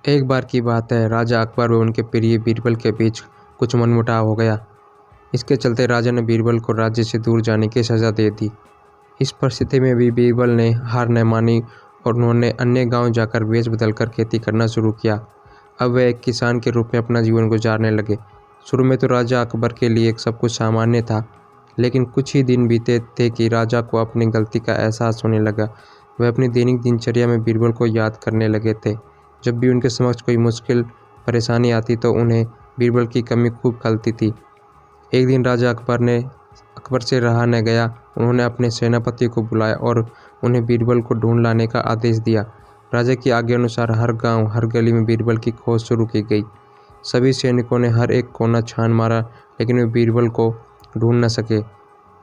एक बार की बात है, राजा अकबर व उनके प्रिय बीरबल के बीच कुछ मनमुटाव हो गया। इसके चलते राजा ने बीरबल को राज्य से दूर जाने की सज़ा दे दी। इस परिस्थिति में भी बीरबल ने हार न मानी और उन्होंने अन्य गांव जाकर वेश बदलकर खेती करना शुरू किया। अब वे एक किसान के रूप में अपना जीवन गुजारने लगे। शुरू में तो राजा अकबर के लिए सब कुछ सामान्य था, लेकिन कुछ ही दिन बीते थे कि राजा को अपनी गलती का एहसास होने लगा। वह अपनी दैनिक दिनचर्या में बीरबल को याद करने लगे थे। जब भी उनके समक्ष कोई मुश्किल परेशानी आती तो उन्हें बीरबल की कमी खूब खलती थी। एक दिन राजा अकबर से रहा न गया। उन्होंने अपने सेनापति को बुलाया और उन्हें बीरबल को ढूंढ लाने का आदेश दिया। राजा की आज्ञा अनुसार हर गांव, हर गली में बीरबल की खोज शुरू की गई। सभी सैनिकों ने हर एक कोना छान मारा, लेकिन वे बीरबल को ढूंढ न सके।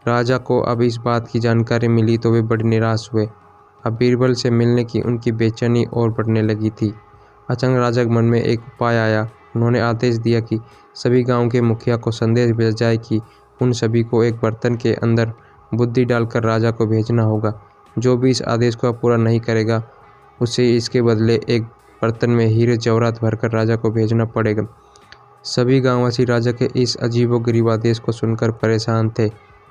राजा को अब इस बात की जानकारी मिली तो वे बड़े निराश हुए। अब बीरबल से मिलने की उनकी बेचैनी और बढ़ने लगी थी। अचानक राजा के मन में एक उपाय आया। उन्होंने आदेश दिया कि सभी गांव के मुखिया को संदेश भेजा जाए कि उन सभी को एक बर्तन के अंदर बुद्धि डालकर राजा को भेजना होगा। जो भी इस आदेश को पूरा नहीं करेगा, उसे इसके बदले एक बर्तन में हीरे जवाहरात भरकर राजा को भेजना पड़ेगा। सभी गांववासी राजा के इस अजीबोगरीब आदेश को सुनकर परेशान थे।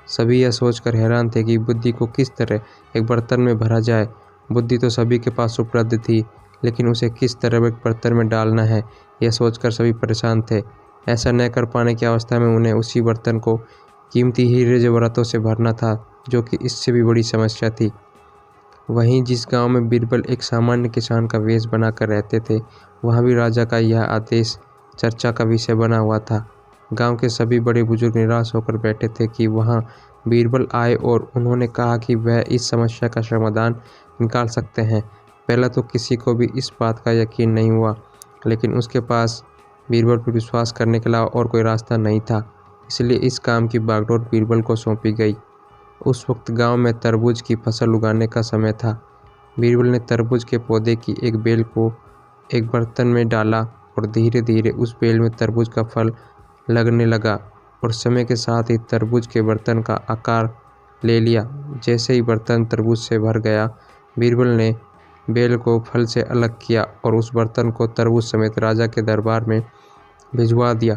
सभी यह सोचकर हैरान थे कि बुद्धि को किस तरह एक बर्तन में भरा जाए। बुद्धि तो सभी के पास उपलब्ध थी, लेकिन उसे किस तरह एक बर्तन में डालना है, यह सोचकर सभी परेशान थे। ऐसा न कर पाने की अवस्था में उन्हें उसी बर्तन को कीमती हीरे जवाहरातों से भरना था, जो कि इससे भी बड़ी समस्या थी। वहीं जिस गांव में बीरबल एक सामान्य किसान का वेश बनाकर रहते थे, वहां भी राजा का यह आदेश चर्चा का विषय बना हुआ था। गांव के सभी बड़े बुजुर्ग निराश होकर बैठे थे कि वहां बीरबल आए और उन्होंने कहा कि वह इस समस्या का समाधान निकाल सकते हैं। पहले तो किसी को भी इस बात का यकीन नहीं हुआ, लेकिन उसके पास बीरबल पर विश्वास करने के अलावा और कोई रास्ता नहीं था। इसलिए इस काम की बागडोर बीरबल को सौंपी गई। उस वक्त गांव में तरबूज की फसल उगाने का समय था। बीरबल ने तरबूज के पौधे की एक बेल को एक बर्तन में डाला और धीरे धीरे उस बेल में तरबूज का फल लगने लगा और समय के साथ ही तरबूज के बर्तन का आकार ले लिया। जैसे ही बर्तन तरबूज से भर गया, बीरबल ने बेल को फल से अलग किया और उस बर्तन को तरबूज समेत राजा के दरबार में भिजवा दिया।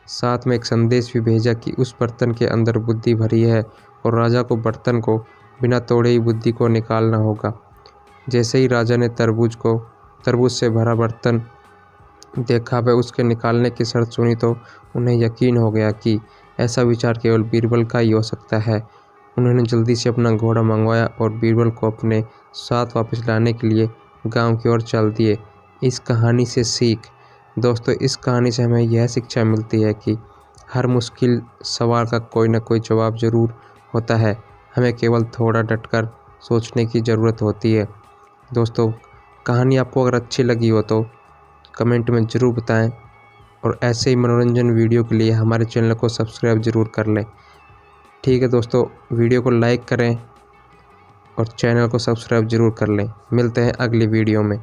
साथ में एक संदेश भी भेजा कि उस बर्तन के अंदर बुद्धि भरी है और राजा को बर्तन को बिना तोड़े ही बुद्धि को निकालना होगा। जैसे ही राजा ने तरबूज से भरा बर्तन देखा, वह उसके निकालने की शर्त सुनी तो उन्हें यकीन हो गया कि ऐसा विचार केवल बीरबल का ही हो सकता है। उन्होंने जल्दी से अपना घोड़ा मंगवाया और बीरबल को अपने साथ वापस लाने के लिए गांव की ओर चल दिए। इस कहानी से सीख दोस्तों, इस कहानी से हमें यह शिक्षा मिलती है कि हर मुश्किल सवाल का कोई ना कोई जवाब ज़रूर होता है। हमें केवल थोड़ा डटकर सोचने की ज़रूरत होती है। दोस्तों, कहानी आपको अगर अच्छी लगी हो तो कमेंट में ज़रूर बताएं और ऐसे ही मनोरंजन वीडियो के लिए हमारे चैनल को सब्सक्राइब ज़रूर कर लें। ठीक है दोस्तों, वीडियो को लाइक करें और चैनल को सब्सक्राइब ज़रूर कर लें। मिलते हैं अगली वीडियो में।